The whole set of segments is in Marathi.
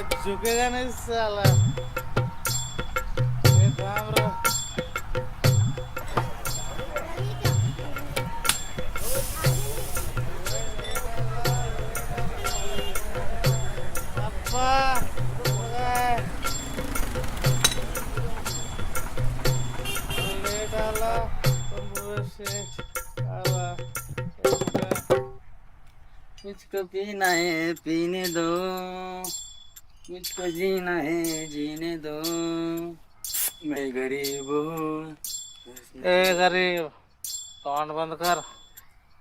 झुकेगा नहीं साला ये काम रो अप्पा लेट आला आला मुझको पीना है पीने दो, मुझको जीना है जीने दो, मैं गरीब हूँ. ए गरीब तोंड बंद कर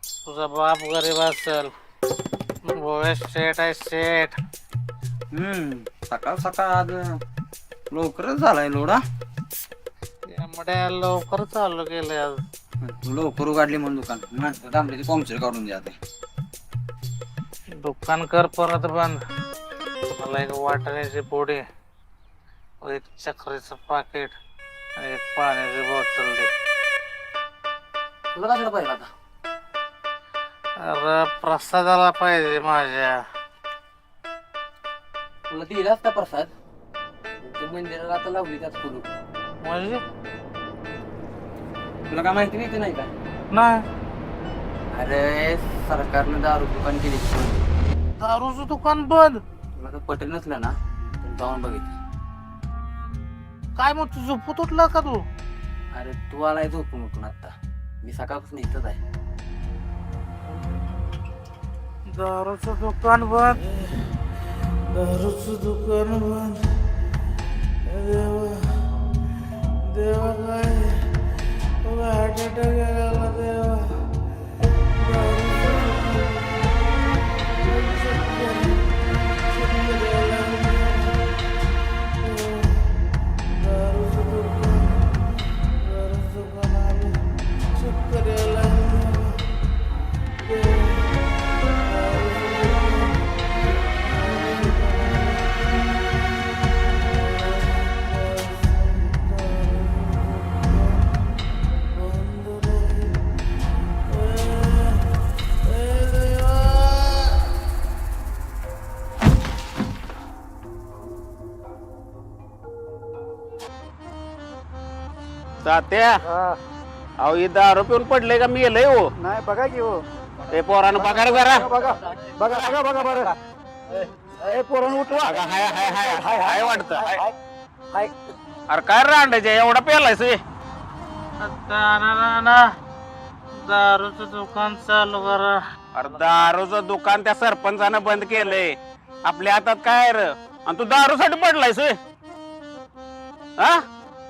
तुझा बाप गरीब असेल गोव्या शेट आहे शेट सकाळ सकाळ आज लवकरच झालाय लोडा. त्यामुळे लवकर चालू केले आज तू लवकर उघडली म्हणून दुकान म्हणतो तांबड्याची पंक्चर काढून द्या ते. दुकान कर परत बंद मला एक वाटाण्याची पोळी एक चक्रीचं पाकिट आणि एक पाण्याची बॉटल दे. तुला कशाला पाहिजे आता? अरे प्रसादाला पाहिजे माझ्या. तुला दिलाच का प्रसाद? ते मंदिराला आता लावली त्यात कुलूप. म्हणजे तुला काय माहिती नाही ते नाही का? नाही अरे सरकारनं दारू दुकान केली. दारूचं दुकान बंद. तुला तर पटेल नसलं ना तर जाऊन बघितलं. काय मग तू झोपत उठला का तू? अरे तू आलाय झोपून उठून आता. मी सकाळपासून इथंच आहे. दारूचं दुकान बंद. दारूचं दुकान बंद. देवा देवा काय हार्ट अटॅक आला देवा. तात्या अहो हे दारू पिऊन पडले का मी गेलंय हो. नाही बघा की हो. ते पोरानं पगार जरा बघा बघा बघा बघा बरं. ए पोरांनो उठवा. हाय हाय हाय हाय हाय वाटतं हाय. हाय. अरे काय रांडायचे एवढा पेलायस हे? दारूचं दुकान चालू करा. अरे दारूचं दुकान त्या सरपंचानं बंद केलंय. आपल्या हातात काय रे आणि तू दारूसाठी पडलायस होय? हा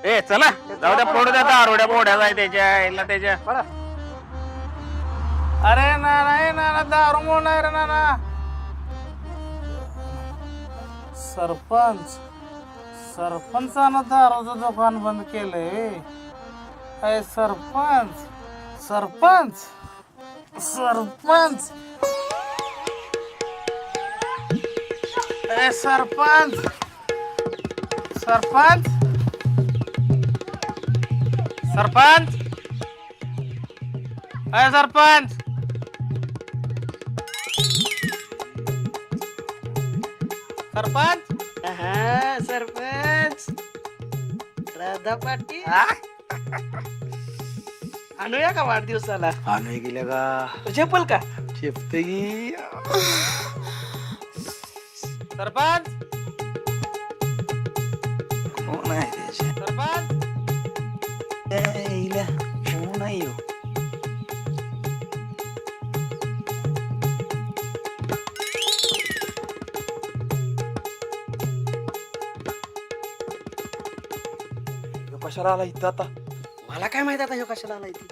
ए चला जाऊ द्या फोडू द्या दारुड्या बोड्या जाय त्याच्या त्याच्या. अरे नाना नाना दारू म्हणून नाही रे नाना. सरपंचानं दारूचं दुकान बंद केलंय. अय सरपंच सरपंच सरपंच अय सरपंच सरपंच सरपंच अय सरपंच सरपंच सरपंच राधा पाटील आणूया का वाढदिवसाला? आणूया गेल्या का? झेपल का? शेपते की सरपंच कोण आहे त्याच्या? सरपंच कोण आहे हो? कशाला आला इथं आता? मला काय माहित आता ह्यो कशाला आला इथे?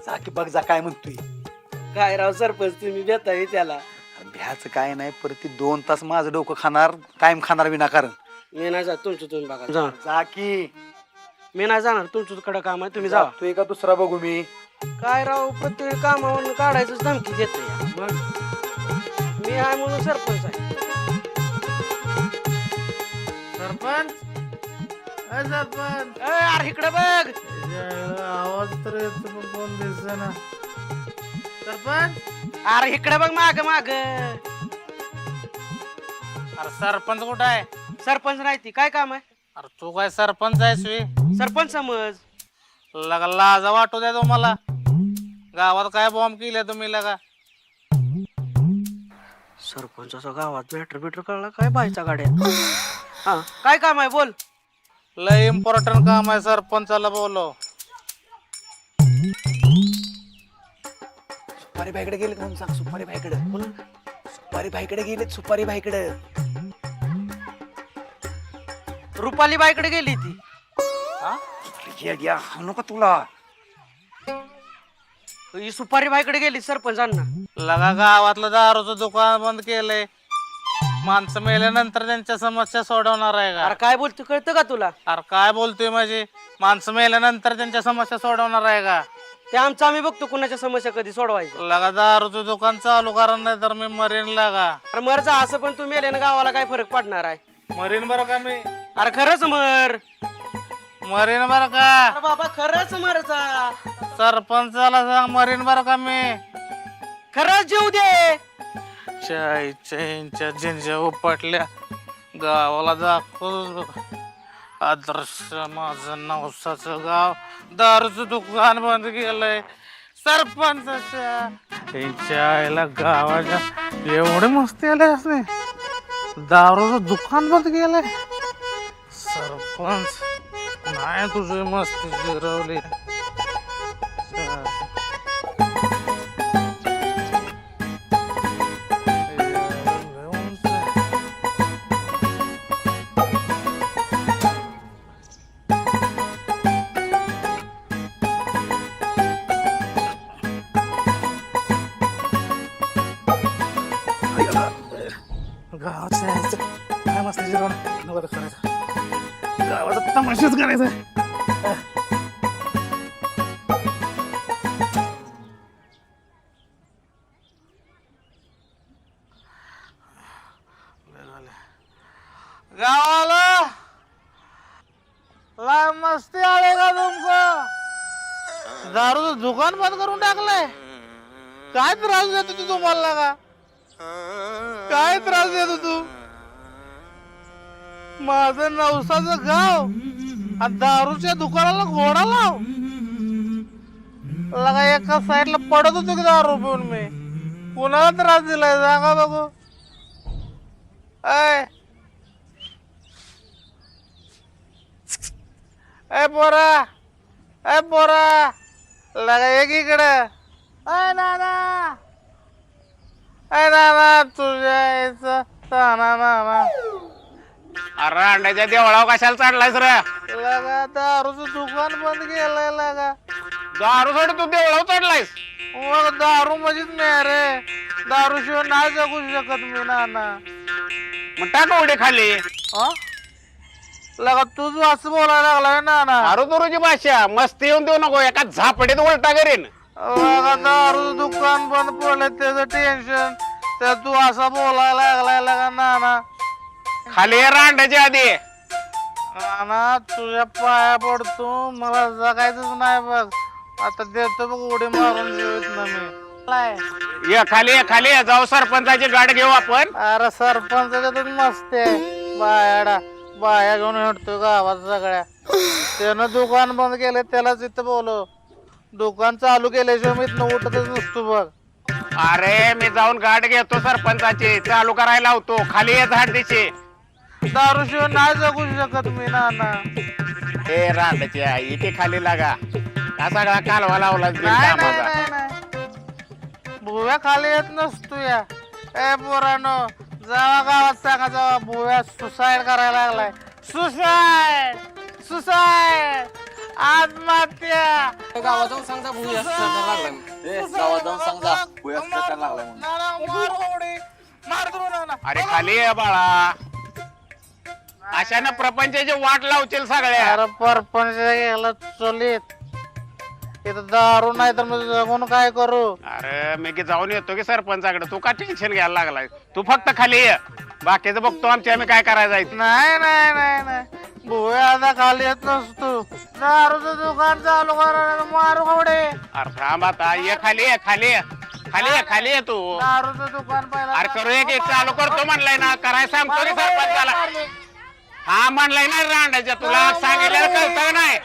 जा की बघ जा काय म्हणतोय. काय राव सरपंच तुम्ही बेताय त्याला. भ्याचं काय नाही परत ती 2 तास माझं डोकं खाणार कायम खाणार विनाकारण. मी नाही जा तुमचं तुम्ही बघा जा. जा की. मी नाही जाणार तुमचं कडे काम आहे तुम्ही जा. तू एका दुसरा बघू मी. काय राव प्रत्येक कामावरून काढायचं धमकी देतोय. मग मी आहे म्हणून सरपंच आहे. सरपंच अय सरपंच अरे इकडे बघ. आवाज तर येतो पण कोण दिसना. सरपंच अरे इकडे बघ माग माग. अरे सरपंच कुठं आहे? सरपंच नाही ती काय काम आहे? अरे तू काय सरपंच आहेस वी? सरपंच समज. लगा लाजा वाटू द्या तुम्हाला. गावात काय बॉम्ब केले तुम्ही लगा? सरपंचाचा गावात बॅटर कळला काय बायचा गाड्या. हा काय काम आहे बोल. लय इम्पॉर्टंट काम आहे, सरपंचाला बोलव. सुपारी बाईकडे गेलेत म्हणून सांग. सुपारी बाईकडे सुपारी बाईकडे गेलेत. सुपारी बाईकडे. रुपाली बाईकडे गेली ती. नको तुला. ही सुपारी बाईकडे गेली सरपंचांना. लगा गावातलं दारूचं दुकान बंद केलंय. माणसं मेल्यानंतर त्यांच्या समस्या सोडवणार आहे का? अरे काय बोलतो कळतं का तुला? अरे काय बोलतोय माझी? माणसं मेल्यानंतर त्यांच्या समस्या सोडवणार आहे का? ते आमचं आम्ही बघतो कुणाच्या समस्या कधी सोडवायच्या. लगा दारूचं दुकान चालू करा, नाही तर मी मरीन लगा. अरे मरचा असं पण तू मेल्यानं गावाला काय फरक पडणार आहे? मरीन बरं का मी? अरे खरंच मर. मरीन बरं का? अरे बाबा खरंच मरचा. सरपंचाला सांग मरीन बरं का मी? खरंच जेऊ दे. चैनच्या झिंज्या उपटल्या. गावाला दाखव आदर्श माझं नवसाचं गाव. दारूचं दुकान बंद केलंय सरपंचाच्या. त्यांच्या आईला गावाच्या एवढे मस्ती आले असणे. दारूचं दुकान बंद केलंय. सरपंच नाही तुझी मस्ती जिरवली. गावात काय मस्ती जिरवण नको करायचं. गावाचा तमाशाच करायचा. गावाला लाय मस्ती आले का तुमचं? दारूचं दुकान बंद करून टाकलंय. काय त्रास देतो तू तुम्हाला का? काय त्रास देतो तू? माझं नवसाचं गाव आणि दारूच्या दुकानाला घोडा लाव. लगा एका साईडला पडत होतो की दारू पिऊन मी. कुणाला त्रास दिलाय सांगा बघू. ए पोरा, ए पोरा, लगा एक इकडं. नाना, नाना तुझ्या नाना. अरे अंड्याच्या देवळावर कशाला चढलायस रे? लगा दारूचं दुकान बंद केलंय लगा. दारू साठी तू देवळावर चढलायस? मग दारू मध्येच नाही रे. दारू शिवाय नाही जगू शकत मी नाना. मग टाक उडी खाली. लगा तूच असं बोलायला लागलाय नाना. दारू दुरूची भाषा मस्ती येऊन देऊ नको. एका झापडीत उलटा करीन. लगा दारूचं दुकान बंद पडलंय त्याचं टेन्शन. तर तू असा बोलायला लागलाय लगा नाना. खाली ये रांड्याच्या आधी. नाना तुझ्या पाया पडतो, मला जगायचंच नाही बघ. आता देतो बघ उडी मारून जीवित ना मी. ये खाली ये, खाली ये. जाऊ सरपंचाची गाडी घेऊ आपण. अरे सरपंचाच्या मस्त आहे. बायाडा बाया घेऊन हिंडतोय गावात सगळ्या. त्यानं दुकान बंद केलंय, त्यालाच इथं बोलव. दुकान चालू केल्याशिवाय मी इथनं उठतच नसतो बघ. अरे मी जाऊन गाडी घेतो सरपंचाची, चालू करायला लावतो. खाली ये झाडीची. दारू शिवाय नाही जगू शकत मी नाना. हे रांड्याची आई इथे खाली लागा. हा सगळा कालवा लावला भुव्या खाली येत नसतो या. ए पोरानो जावा गावात सांगा जावा. भुव्या सुसाईड करायला लागलाय. सुसाईड सुसाईड आत्महत्या. गावात जाऊन सांगता भूया गावात जाऊन सांगता अरे खाली ये बाळा. अशानं प्रपंचाची वाट लावतील सगळ्या. अरे परपंच गेला चलीत. इथं दारू नाही तर मी जगून काय करू? अरे मी की जाऊन येतो की सरपंचाकडे. तू का टेन्शन घ्यायला लागलाय? तू फक्त खाली ये. बाकीचं बघतो आम्ही काय करायचं. नाही नाही नाही नाही भुव्या आता खाली येत नसतो. दारूचं दुकान चालू करा मारू कवडे. अरे थांब आता. ये खाली ये, खाली ये. खाली ये तू. दारूचं दुकान पहिला अरे करूया की चालू करतो म्हणलाय ना कराय सांगतो रे सरपंचाला. हा म्हणलाय ना रांडाच्या तुला सांगितलं कळतं नाही.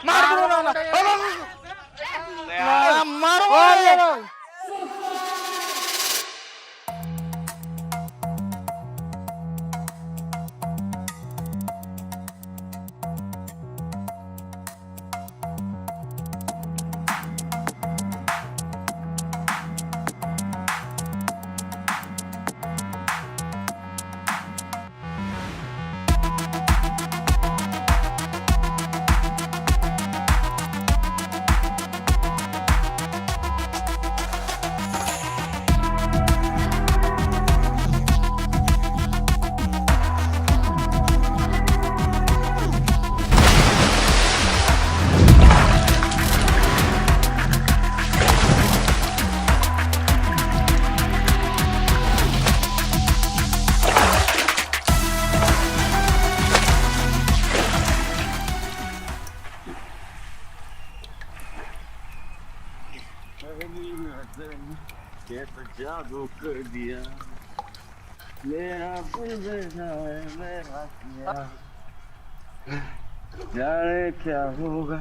जाने क्या होगा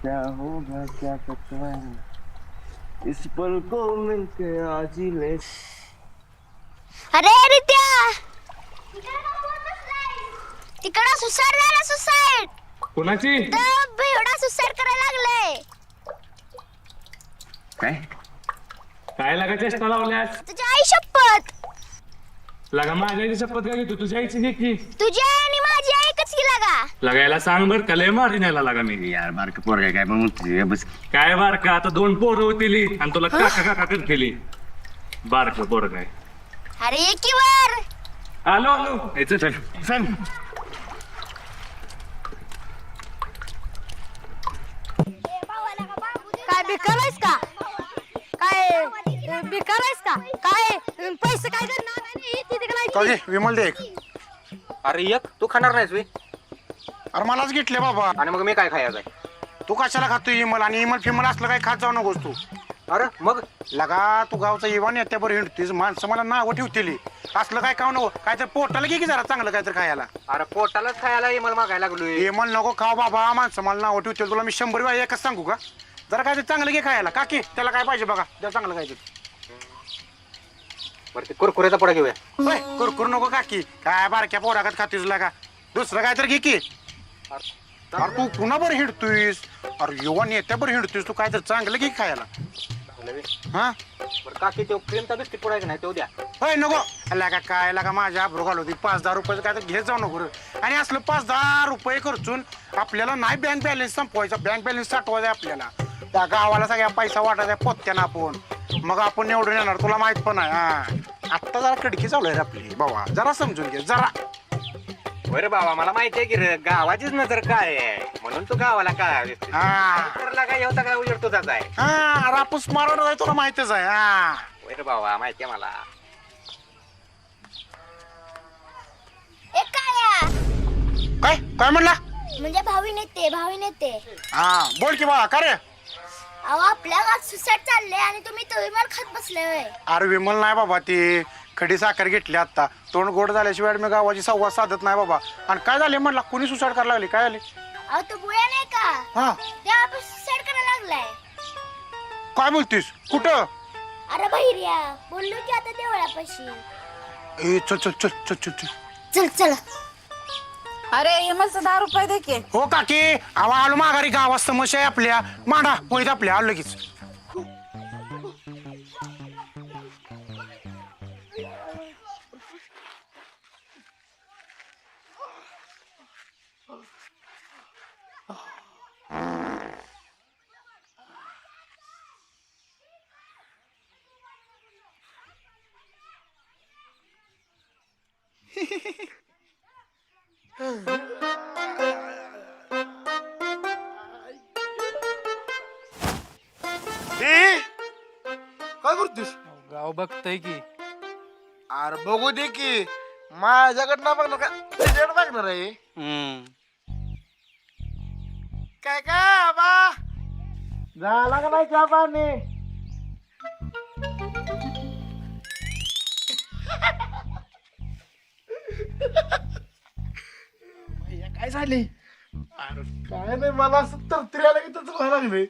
क्या पता इस पल को मिलके आज ही ले. अरे रित्या तिकडं सुसाईड झाला सुसाईड. कोणाची? बेवडा सुसाईड करायला लागलाय. काय लागा चेष्टा लावल्यास? तुझ्या आई शपथ. लागा माझ्या आईची शपथ काय घेतो तुझ्या आईची घे की. तुझी आई आणि माझी आई एकच की लागा. लगायला सांग बर का लय मारी न्यायला लागा मी. यार बारक पोरगा काय पण म्हणतोय बस. काय बार का आता 2 पोरं होतील आणि तुला काका काका करतेली. बारक पोरं काय. अरे ये की वर. आलो याच चल. काय भिकारायस का? काय भिकारायस का? काय पैसे काय करणार नाही तिथे कधी विमल दे एक. अरे एक तू खाणार नाहीस वे. अरे मलाच घेतले बाबा. आणि मग मी काय खायचं आहे? तू कशाला खातोय इमल आणि इमल फिमल असलं काय खात जाऊ नकोस तू. अरे मग लगा तू गावचा इवान येत्यावर हिंडतोय माणसं मला नावं ठेवतील. असलं काय खाऊ नको काय तर पोटाला घे की जरा चांगलं काय तर खायला. अरे पोटालाच खायला मला मागायला लागलोय. इमल नको खाऊ बाबा माणसं मला नावं ठेवतील. तुला मी 100 वेळा एकच सांगू का जरा काय तर चांगलं घे खायला. काकी त्याला काय पाहिजे बघा द्या चांगलं काय ते. बरं ते कुरकुऱ्याचा पुढा घेऊया. होय कुरकुर नको काकी काय बारक्या पोरागत खातीस लागा दुसरं काय तर घे की. अरे तू कुणा बरं हिंडतोयस. अरे युवा नेत्यावर हिंडतोयस तू काय तर चांगलं घे खायला. हा बरं काकी तो क्रीमचा बिस्किट पुढा नाही तो द्या. होय नको लागा काय लागा माझ्या आब्रू घालवती 5-10 रुपयाचं काय तर घेत जाऊ नको रे. आणि असलं 5-10 रुपये खर्चून आपल्याला नाही बँक बॅलन्स संपवायचा. बँक बॅलन्स साठवायचा आपल्याला. त्या गावाला सगळ्या पैसा वाटायचा पोत्यानं आपण. मग आपण निवडून येणार तुला माहित पण आहे. हा आत्ता जरा कडकी चालू आहे रे आपली बाबा जरा समजून घे जरा. बरं बाबा मला माहिती आहे की रे गावाचीच नजर काय आहे म्हणून तू गावाला काय हा काय होता काय उजेड तुझाच आहे. हा रापूस मारवणार आहे तुला माहितच आहे. हा बरं बाबा माहिती आहे मला. एक काय काय काय म्हणला. म्हणजे भावी नेते. हा बोल की बाबा का रे. अहो आपल्या गावात सुसाईड चालले आणि तुम्ही तळीमार खात बसले होय. अरे विमल नाही बाबा ती खडी साखर घेतली आता. तोंड गोड झाल्याशिवाय मी गावाची संवाद साधत नाही बाबा. आणि काय झाले म्हणला कुणी सुसाईड करायला लागली काय झाले. अहो तो बुया नाही का हा त्या आपण सुसाईड करायला लागलाय. काय बोलतीस कुठं. अरे बहिर्या बोललो की आता देवळापाशी. ए चल चल चल चल चल चल. चल चल. अरे इमलचं 10 रुपये दे की. हो काकी आवा आलो माघारी गावात समस्या आहे आपल्या. मांडा वैद आपल्या आलो लगेच. काय करतोस. गाव बघतोय की. अरे बघू दे की माझ्याकडनं बघणार का तुझ्याकडे बघणार आहे. काय काय बा झाला का नाही चहा पाणी. काय झाले? अरे काय नाही, मला असं तरतरी की तसं व्हायला लागले.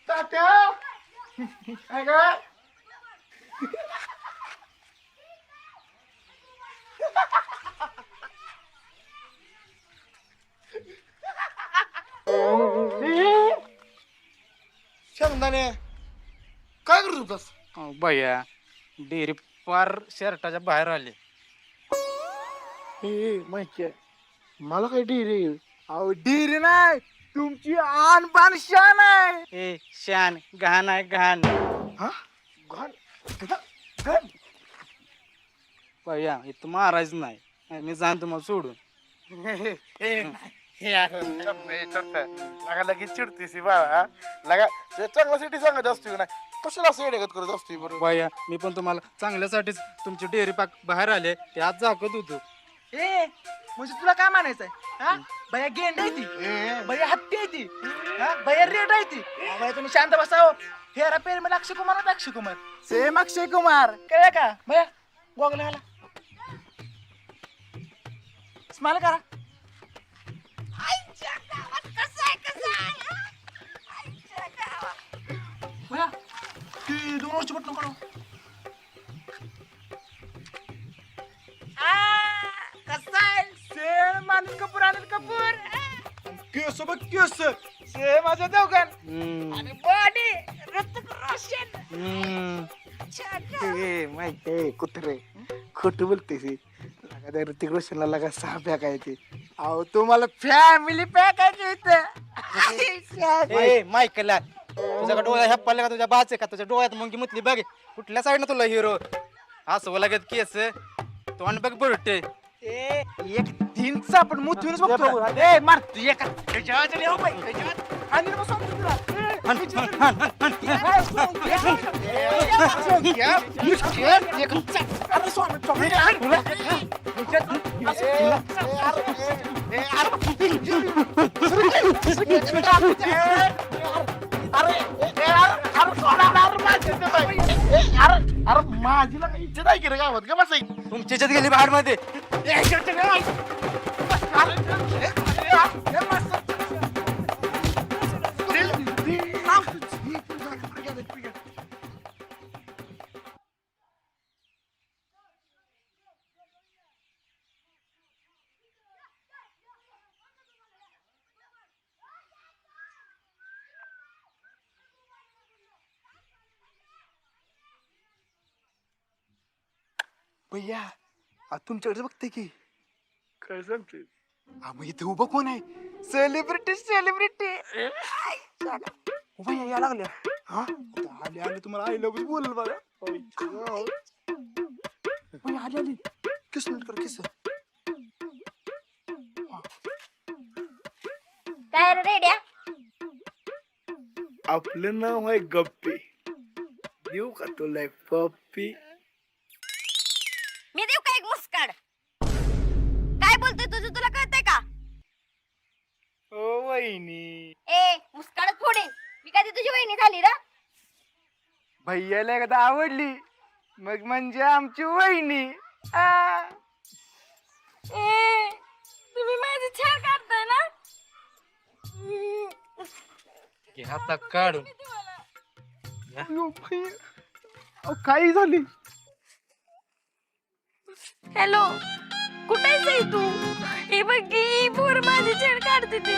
तात्या काय काय शेंगदाणे काय करत होतास? भैया डेअरी पार शर्टाच्या बाहेर आले. माहिती आहे मला काय डेरी? अहो डेरी नाही, तुमची आन बाण शान आहे. ए शान घाण आहे घाण. हा घाण घाण. भैया इथं महाराज नाही, मी जाण तुम्हाला सोडून. लगा लगेच चिडतीस बाबा. लगा चांगल्यासाठी सांगत असतो ना, कशाला असं येडगत करत असतो बरोबर. भैया मी पण तुम्हाला चांगल्यासाठीच तुमची डेअरी पाक बाहेर आले, ते आज झाकत होतो. ए म्हणजे तुला काय म्हणायचंय? हा भैया गेंड आहे ती, भैया हत्ती आहे ती, हा भैया रेड आहे ती. भैया तुम्ही शांत बसाव. हेरा पेर मला अक्षय कुमार, अक्षय कुमार सेम अक्षय कुमार, कळलं का भैया? गॉगल घाला, स्माइल करा. भैया ती 2 वर्ष पटलं कडो. कसा आहे सेम अनिल कपूर, अनिल कपूर. केस बघ केस सेम माझ्या दोघां आणि बॉडी ऋतिक रोशन. माहिती कुत्रे खोट बोलते त्या ऋतिक रोशनला लगा 6 पॅक आहे ते. अहो तुम्हाला फॅमिली पॅक आहे ए मायकला तुझ्या डोळ्या ह्या पडल्या का? तुझ्या बाचे का? तुझ्या डोळ्यात मुंगी मुतली बघ. कुठल्या साईडनं तुला हिरो असं लागत केस तोंड बघ बुरटे. एक तीनचा आपण मुतूनच बघतो. ए मार तू एका त्याच्यावर येऊ बाई त्याच्यावर आणि बसू तुला. अरे माझीला काही इच्छा नाही की रे गावात का बसाय. तुमच्याच्यात गेली बाहेर मध्ये. भैया तुमच्याकडे बघते की काय सांगते? मग इथे उभं कोण आहे? Celebrity celebrity. भैया या लागल्या. हा आले आले तुम्हाला आई लव्ह बोल बघा. भैया आली आली. किस मिनिट कर किस. काय रे रेड्या? आपलं नाव आहे गप्पी. देऊ का तुला एक पप्पी? मी देऊ का एक मुस्काड? काय बोलतोय तुझं, तुला कळतंय का? ओ वहिनी, ए मुस्काडच फोडेन. मी कधी तुझी वहिनी झाली ना? भैयाला एकदा आवडली मग म्हणजे आमची वहिनी. ए तुम्ही माझी छान काढताय ना? आता काढून काही झाली? हॅलो कुठे आहे तू? हे बघ की पोर माझी छेड काढते ती.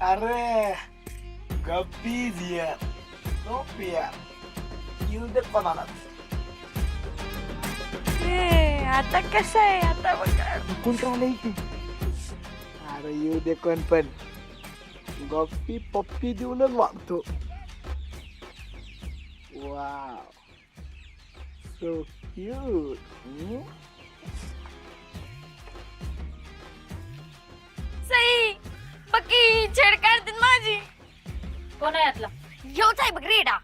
अरे गप्पी दिया नो पिया येऊ दे कोणाला आता कसं आहे आता बघा कोण राहिलंय की अरे येऊ दे कोण पण गप्पी पप्पी देऊनच वागतो वाव सो क्यूट सई बकी छेड काढतील माझी. कोण आहे यातला? घेऊच आहे बघ रेडा.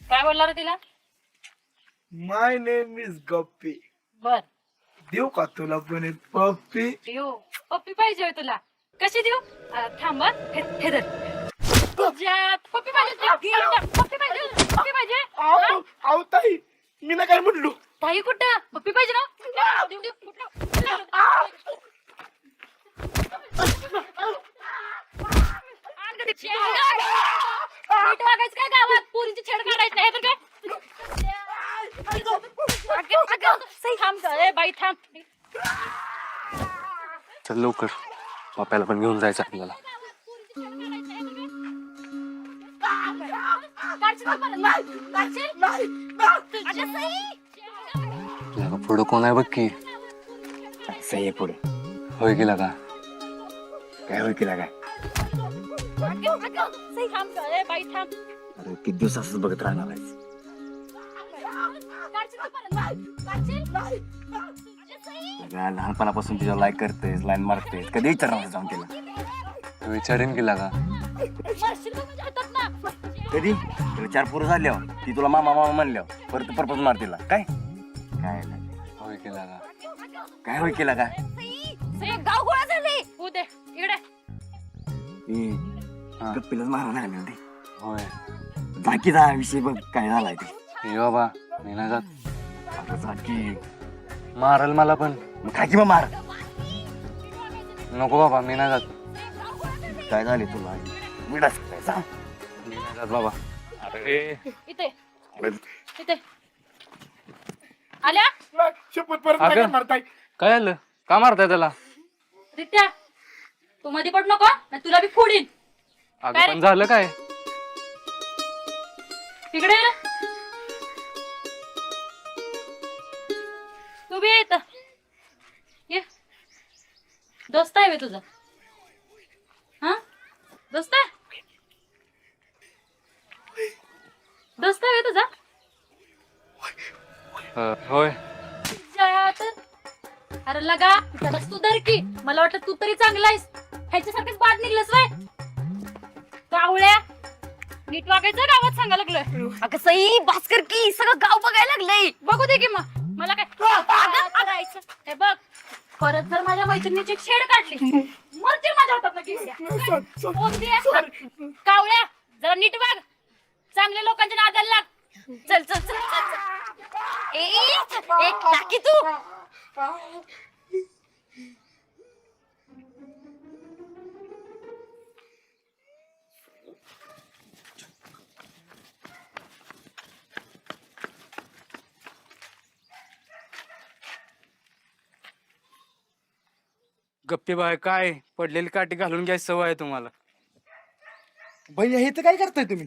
काय बोलला रे तिला? माय नेम इज गप्पी बर देऊ का तुला पण एक पप्पी देऊ. पप्पी पाहिजे होय तुला. कशी देऊ? थांब हं. हे धर. तुझ्या पप्पी पाहिजे. पप्पी पाहिजे. पप्पी पाहिजे. आऊ आऊ ताई मी ना काय म्हटलो ताई कुठं? पप्पी पाहिजे ना? देऊ, देऊ. कुठं? नीट वागायचं काय गावात? पोरीची छेड काढायची नाही तर काय? थांब गं, ए बाई थांब. चल लवकर बाप्याला पण घेऊन जायचं आपल्याला. पुढं कोण आहे बघ की. सही आहे पुढे. होय गेला का? काय होय केला काय? थांब गं, ए बाई थांब. अरे किती दिवस असंच बघत राहणार आहेस? अगं, लहानपणापासून तुझ्या लाईक करतेस लाईन मारतेस कधी विचारणार जाऊन तिला? विचारेन गेला का? कधी तुला 4 पोरं झाल्यावर ती तुला मामा मामा म्हणल्यावर परत परपज मार तिला काय काय होय गेला का? काय होय केला काय? गाव गोळा झाले. उदे इकडे. गप्पीलाच मारा लागले होते. होय बाकीचा विषय बघ काय झालाय ते. ये बाबा मी नाही जात. आता जाकी मारल मला पण. मग काय की मग मार. नको बाबा मी नाही जात. काय झाले तुला विडास काय सांग. मी नाही जात बाबा. अरे इथे इथे आल्या. शपथ परत अगं. काय मारताय काय झालं? का मारताय त्याला? रित्या तू मध्ये पड नको नाही तुला बी फोडीन. अगं काय पण झालं काय? तिकडे ये. तू बी येत ये. दोस्त आहे बे तुझा? हा दोस्त आहे? दोस्त आहे बे तुझा? होय अरे लगा त्याला तू धर की. मला वाटलं तू तरी चांगला आहेस. ह्याच्यासारखेच बाद निघलंस वय. कावळ्या नीट वागायचं गावात सांगायला लागलोय. अगं सई भास्कर की सगळं गाव बघायला लागलंय. बघू दे की मग मला काय करायचं. हे बघ परत जर माझ्या मैत्रिणीची छेड काढली मरतील माझ्या हातात कावळ्या जरा नीट वाग. चांगल्या लोकांच्या नादाला लाग. चल चल चल चल चल. एक टाकी तू. गप्पी बाय काय पडलेली काठी घालून घ्यायची सवय आहे तुम्हाला. भैया हे तर काय करताय तुम्ही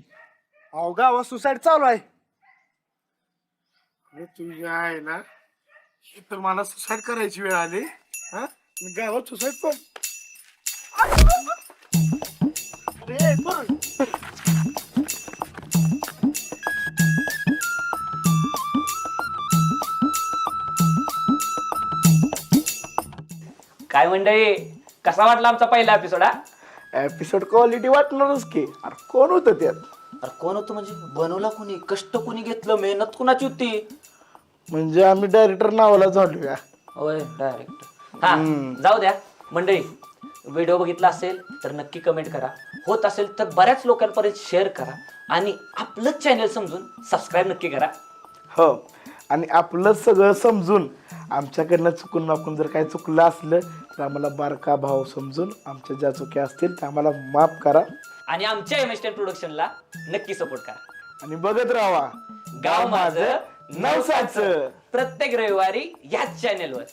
अहो गावात सुसाईड चालू आहे अरे तुझ्या आहे ना हे तर मला सुसाईड करायची वेळ आली हा मी गावात सुसाईड पण अरे पण काय मंडळी कसा वाटला आमचा पहिला एपिसोड? एपिसोड क्वालिटी वाटणारच की अरे कोण होतं त्यात अरे कोण होतं म्हणजे बनवला कोणी कष्ट कोणी घेतलं मेहनत कोणाची होती म्हणजे आम्ही डायरेक्टर नावाला झालो होय डायरेक्ट हा जाऊ द्या मंडळी व्हिडिओ बघितला असेल तर नक्की कमेंट करा होत असेल तर बऱ्याच लोकांपर्यंत शेअर करा आणि आपलं चॅनल समजून सबस्क्राईब नक्की करा हो आणि आपलं सगळं समजून आमच्याकडनं चुकून माकून जर काही चुकलं असलं तर आम्हाला बारका भाव समजून आमच्या ज्या चुक्या असतील त्या आम्हाला माफ करा आणि आमच्या MSTN प्रोडक्शनला नक्की सपोर्ट करा आणि बघत राहा गाव माझं नवसाचं प्रत्येक रविवारी याच चॅनेलवर